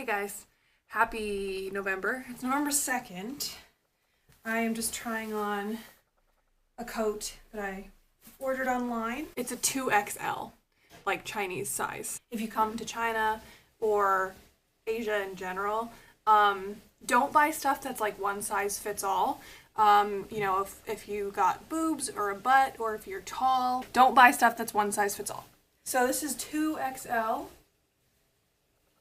Hey guys, happy November. It's November 2nd. I am just trying on a coat that I ordered online. It's a 2XL, like Chinese size. If you come to China or Asia in general, don't buy stuff that's like one size fits all. If you got boobs or a butt or if you're tall, don't buy stuff that's one size fits all. So this is 2XL.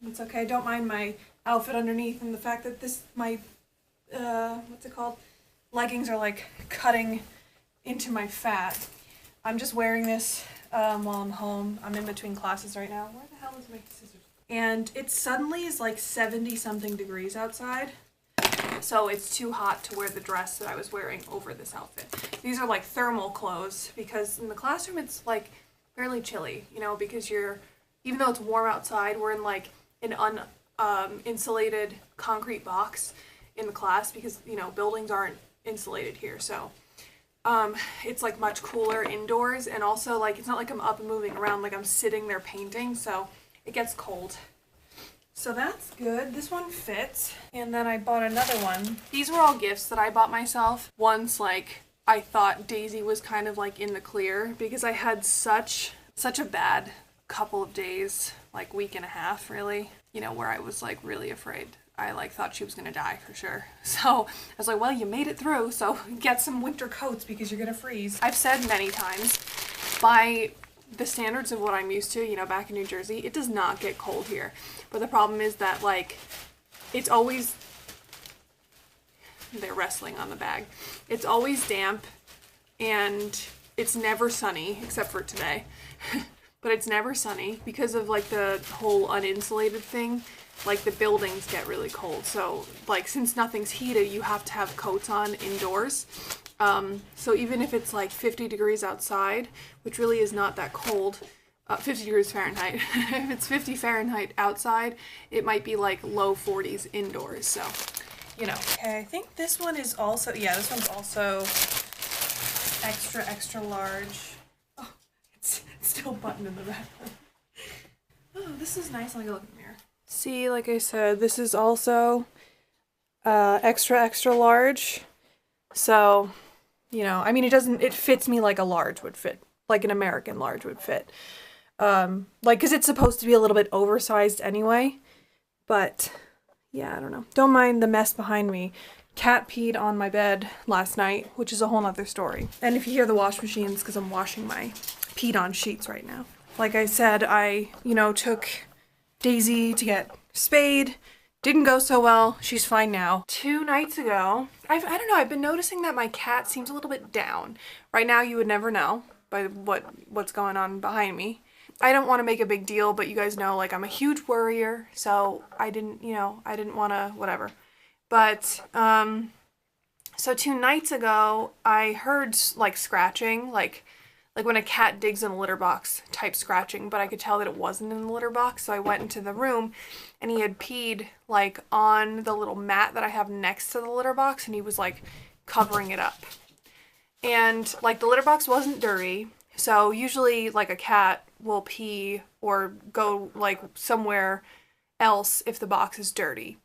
It's okay, don't mind my outfit underneath and the fact that my leggings are like cutting into my fat. I'm just wearing this while I'm home. I'm in between classes right now. Where the hell is my scissors? And it suddenly is like 70 something degrees outside. So it's too hot to wear the dress that I was wearing over this outfit. These are like thermal clothes because in the classroom it's like fairly chilly, because even though it's warm outside, we're in like an insulated concrete box in the class because, buildings aren't insulated here. So it's like much cooler indoors, and also like it's not like I'm up and moving around, like I'm sitting there painting, so it gets cold. So that's good. This one fits. And then I bought another one. These were all gifts that I bought myself once like I thought Daisy was kind of like in the clear because I had such a bad couple of days, like week and a half really, where I was like really afraid. I like thought she was gonna die for sure. So I was like, well, you made it through, so get some winter coats because you're gonna freeze. I've said many times, by the standards of what I'm used to, back in New Jersey, it does not get cold here. But the problem is that like, it's always, they're wrestling on the bag. It's always damp and it's never sunny except for today. But it's never sunny because of like the whole uninsulated thing. Like the buildings get really cold. So like since nothing's heated, you have to have coats on indoors. So even if it's like 50 degrees outside, which really is not that cold, 50 degrees Fahrenheit. If it's 50 Fahrenheit outside, it might be like low 40s indoors. So, Okay, I think this one is also, this one's also extra large. It's still buttoned in the back. Oh, this is nice. Let me go look in the mirror. See, like I said, this is also extra large. So, it fits me like a large would fit, like an American large would fit. Because it's supposed to be a little bit oversized anyway. But, yeah, I don't know. Don't mind the mess behind me. Cat peed on my bed last night, which is a whole nother story. And if you hear the wash machines, because I'm washing my peed on sheets right now. Like I said, I, took Daisy to get spayed. Didn't go so well. She's fine now. 2 nights ago, I don't know, I've been noticing that my cat seems a little bit down. Right now, you would never know by what's going on behind me. I don't want to make a big deal, but you guys know, like, I'm a huge worrier, so I didn't want to, whatever. But, so 2 nights ago, I heard, like, scratching, like when a cat digs in a litter box type scratching, but I could tell that it wasn't in the litter box, so I went into the room, and he had peed, like, on the little mat that I have next to the litter box, and he was, like, covering it up. And, like, the litter box wasn't dirty, so usually, like, a cat will pee or go, like, somewhere else if the box is dirty,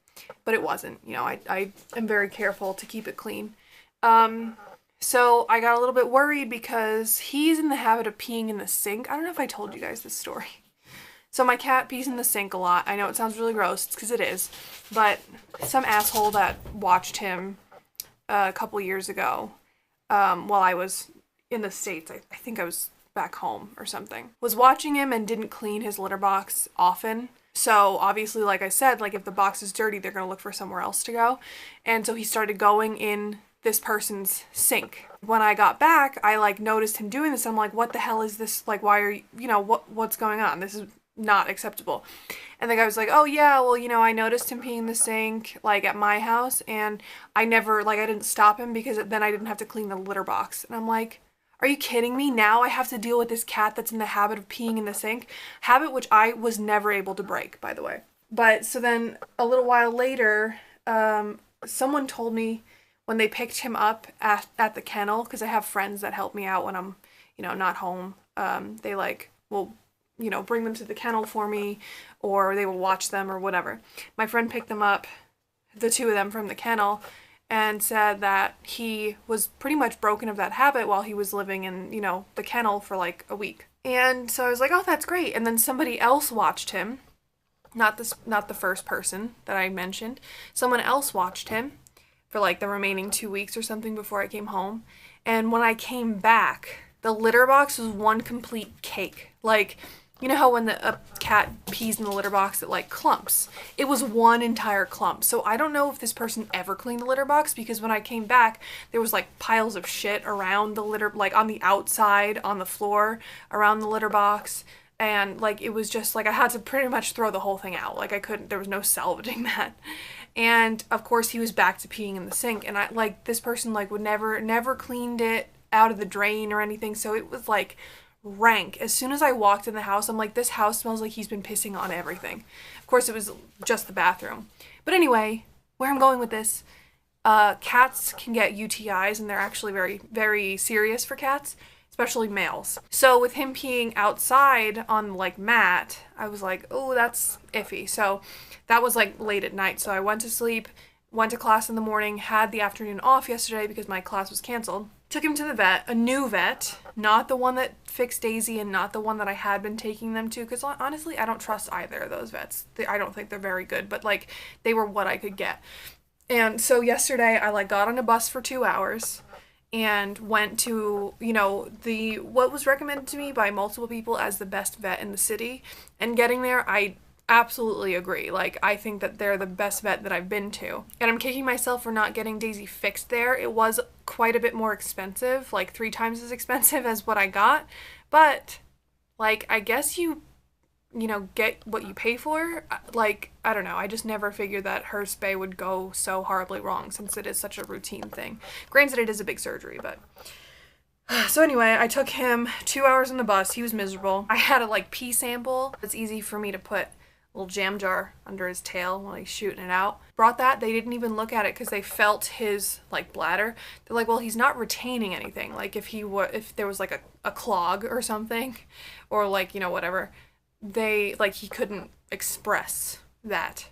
but it wasn't. I am very careful to keep it clean. So I got a little bit worried because he's in the habit of peeing in the sink. I don't know if I told you guys this story. So my cat pees in the sink a lot. I know it sounds really gross, because it is. But some asshole that watched him a couple years ago while I was in the States, I think I was back home or something, was watching him and didn't clean his litter box often. So obviously, like I said, like if the box is dirty, they're going to look for somewhere else to go. And so he started going in this person's sink. When I got back, I like noticed him doing this. I'm like, what the hell is this? Like, why are you, what's going on? This is not acceptable. And the guy was like, oh yeah, well, I noticed him peeing in the sink, like at my house, and I didn't stop him because then I didn't have to clean the litter box. And I'm like, are you kidding me? Now I have to deal with this cat that's in the habit of peeing in the sink. Habit which I was never able to break, by the way. But so then a little while later, someone told me when they picked him up at the kennel, because I have friends that help me out when I'm, not home. They will you know, bring them to the kennel for me, or they will watch them or whatever. My friend picked them up, the two of them, from the kennel, and said that he was pretty much broken of that habit while he was living in, you know, the kennel for like a week. And so I was like, oh, that's great. And then somebody else watched him. Not the first person that I mentioned. Someone else watched him for like the remaining 2 weeks or something before I came home. And when I came back, the litter box was one complete cake. Like, you know how when a cat pees in the litter box, it like clumps? It was one entire clump. So I don't know if this person ever cleaned the litter box, because when I came back, there was like piles of shit around the litter, like on the outside, on the floor, around the litter box. And like, it was just like, I had to pretty much throw the whole thing out. Like, I couldn't, there was no salvaging that. And of course he was back to peeing in the sink. And I, like, this person like would never cleaned it out of the drain or anything. So it was like rank. As soon as I walked in the house, I'm like, this house smells like he's been pissing on everything. Of course, it was just the bathroom. But anyway, where I'm going with this, cats can get UTIs, and they're actually very, very serious for cats, especially males. So with him peeing outside on like mat, I was like, oh, that's iffy. So that was like late at night. So I went to sleep, went to class in the morning, had the afternoon off yesterday because my class was canceled. Took him to the vet, a new vet, not the one that fixed Daisy and not the one that I had been taking them to, because honestly, I don't trust either of those vets. I don't think they're very good, but like, they were what I could get. And so yesterday I like got on a bus for 2 hours and went to, you know, what was recommended to me by multiple people as the best vet in the city. And getting there, I absolutely agree. Like, I think that they're the best vet that I've been to. And I'm kicking myself for not getting Daisy fixed there. It was quite a bit more expensive, like 3 times as expensive as what I got. But, like, I guess you know, get what you pay for. Like, I don't know. I just never figured that her spay would go so horribly wrong, since it is such a routine thing. Granted, it is a big surgery, but... So anyway, I took him 2 hours on the bus. He was miserable. I had a, like, pee sample. It's easy for me to put little jam jar under his tail while he's shooting it out. Brought that. They didn't even look at it because they felt his like bladder. They're like, well, he's not retaining anything. Like, if there was like a clog or something, or like, you know, whatever, he couldn't express that.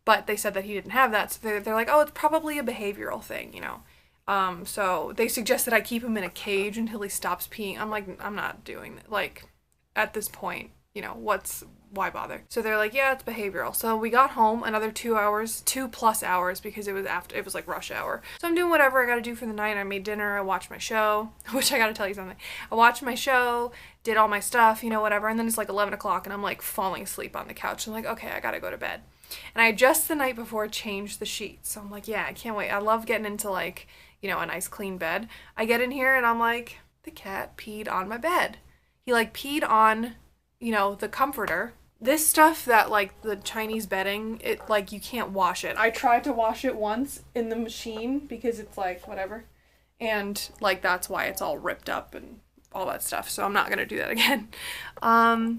But they said that he didn't have that, so they're like, oh, it's probably a behavioral thing, you know. So they suggested I keep him in a cage until he stops peeing. I'm like, I'm not doing that. Like, at this point, you know, why bother? So they're like, yeah, it's behavioral. So we got home another 2 hours, 2+ hours, because it was like rush hour. So I'm doing whatever I gotta do for the night. I made dinner, I watched my show, which I gotta tell you something. I watched my show, did all my stuff, you know, whatever, and then it's like 11 o'clock and I'm like falling asleep on the couch. I'm like, okay, I gotta go to bed. And I just the night before changed the sheets. So I'm like, yeah, I can't wait. I love getting into like, you know, a nice clean bed. I get in here and I'm like, the cat peed on my bed. He like peed on, you know, the comforter. This stuff that, like, the Chinese bedding, it, like, you can't wash it. I tried to wash it once in the machine because it's, like, whatever. And, like, that's why it's all ripped up and all that stuff. So I'm not going to do that again.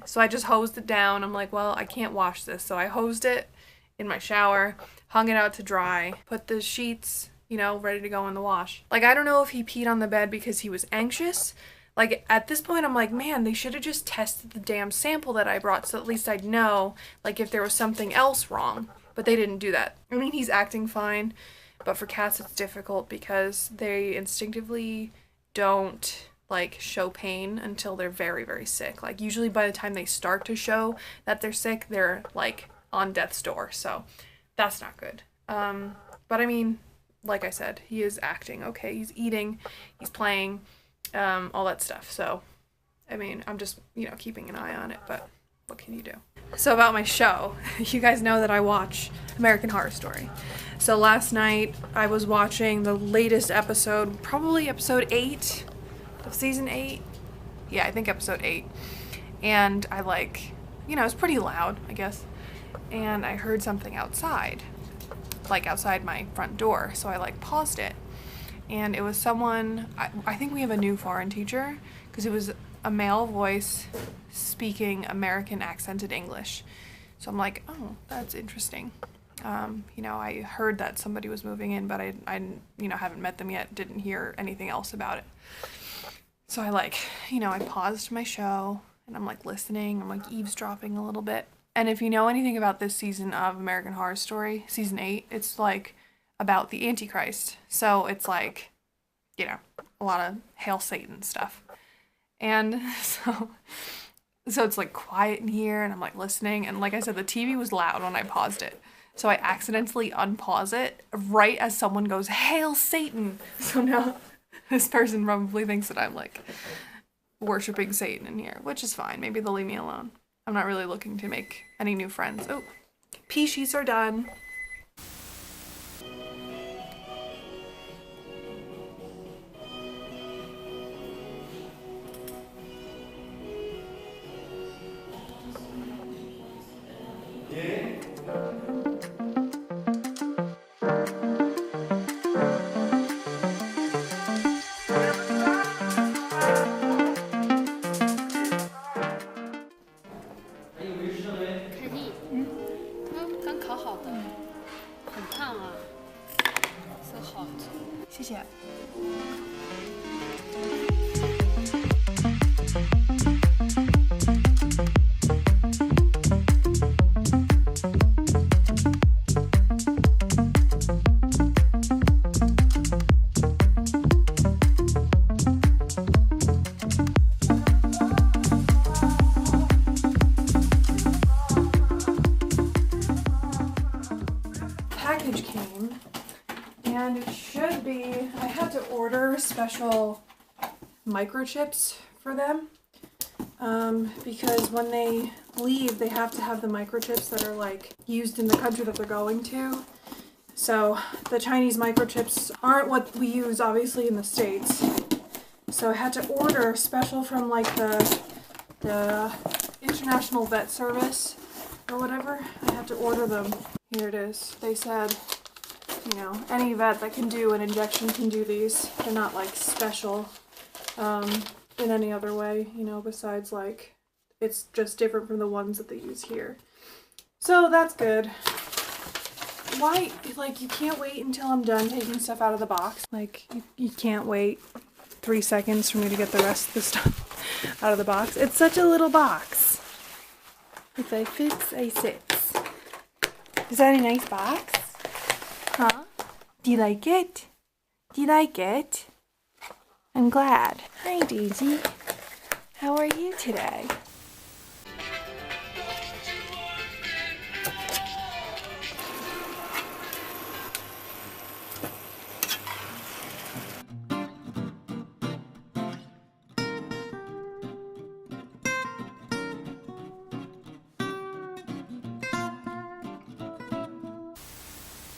So I just hosed it down. I'm like, well, I can't wash this. So I hosed it in my shower, hung it out to dry, put the sheets, you know, ready to go in the wash. Like, I don't know if he peed on the bed because he was anxious. Like, at this point, I'm like, man, they should have just tested the damn sample that I brought, so at least I'd know, like, if there was something else wrong. But they didn't do that. I mean, he's acting fine, but for cats it's difficult because they instinctively don't, like, show pain until they're very, very sick. Like, usually by the time they start to show that they're sick, they're, like, on death's door, so that's not good. But I mean, like I said, he is acting okay. He's eating, he's playing, all that stuff. So, I mean, I'm just, you know, keeping an eye on it, but what can you do? So about my show, you guys know that I watch American Horror Story. So last night I was watching the latest episode, probably episode 8 of season 8. Yeah, I think episode 8. And I like, you know, it's pretty loud, I guess. And I heard something outside, like outside my front door. So I like paused it. And it was someone, I think we have a new foreign teacher, because it was a male voice speaking American accented English. So I'm like, oh, that's interesting. You know, I heard that somebody was moving in, but I you know, haven't met them yet, didn't hear anything else about it. So I like, you know, I paused my show and I'm like listening, I'm like eavesdropping a little bit. And if you know anything about this season of American Horror Story, season 8, it's like about the Antichrist. So it's like, you know, a lot of Hail Satan stuff. And so it's like quiet in here, and I'm like listening, and like I said, the TV was loud when I paused it. So I accidentally unpause it right as someone goes, "Hail Satan!" So now this person probably thinks that I'm like worshiping Satan in here, which is fine. Maybe they'll leave me alone. I'm not really looking to make any new friends. Oh, pea sheets are done. Package came, and it should be, I had to order special microchips for them, because when they leave, they have to have the microchips that are like used in the country that they're going to. So the Chinese microchips aren't what we use obviously in the States. So I had to order special from like the International Vet Service or whatever. I had to order them. Here it is. They said, you know, any vet that can do an injection can do these. They're not like special in any other way, you know, besides like it's just different from the ones that they use here. So that's good. Why, like, you can't wait until I'm done taking stuff out of the box? Like, you can't wait 3 seconds for me to get the rest of the stuff out of the box. It's such a little box. If I fix, I six. Is that a nice box? Huh? Do you like it? Do you like it? I'm glad. Hi, Daisy. How are you today?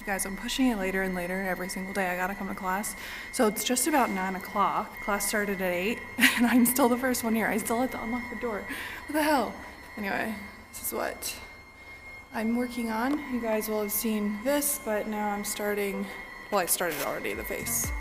Guys, I'm pushing it later and later every single day. I gotta come to class. So it's just about 9 o'clock. Class started at 8, and I'm still the first one here. I still have to unlock the door. What the hell? Anyway, this is what I'm working on. You guys will have seen this, but now I'm starting, well, I started already, the face.